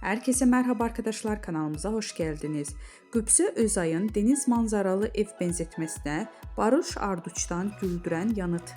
Herkese merhaba arkadaşlar, kanalımıza hoş geldiniz. Qübsə Özay'ın deniz manzaralı ev benzetmesine Barış Arduç'tan güldüren yanıt.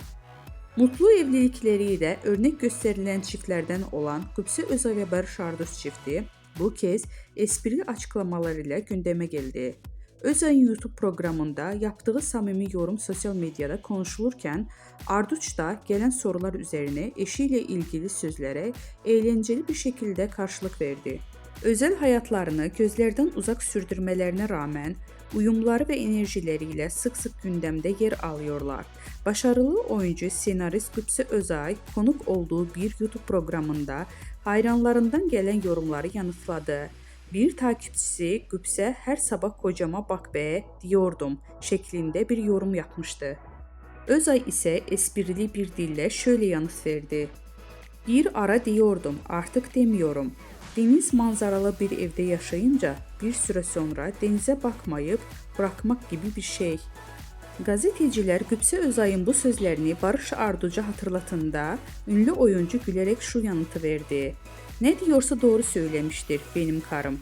Mutlu evlilikleriyle örnek gösterilen çiftlerden olan Qübsə Özay ve Barış Arduç çifti bu kez esprili açıklamalarıyla gündeme geldi. Özay'ın YouTube programında yaptığı samimi yorum sosyal medyada konuşulurken Arduç da gelen sorular üzerine eşiyle ilgili sözlere eğlenceli bir şekilde karşılık verdi. Özel hayatlarını gözlerden uzak sürdürmelerine rağmen uyumları ve enerjileriyle sık sık gündemde yer alıyorlar. Başarılı oyuncu senarist Qübsə Özay konuk olduğu bir YouTube programında hayranlarından gelen yorumları yanıtladı. Bir takipçisi Qübsə her sabah kocama bak be diyordum şeklinde bir yorum yapmıştı. Özay ise esprili bir dille şöyle yanıt verdi. Bir ara diyordum, artık demiyorum. Deniz manzaralı bir evde yaşayınca bir süre sonra denize bakmayıp bırakmak gibi bir şey. Gazeteciler Qübsə Özay'ın bu sözlerini Barış Arduç'a hatırlatında ünlü oyuncu gülerek şu yanıtı verdi. Ne diyorsa doğru söylemiştir benim karım.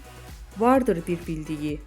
Vardır bir bildiği.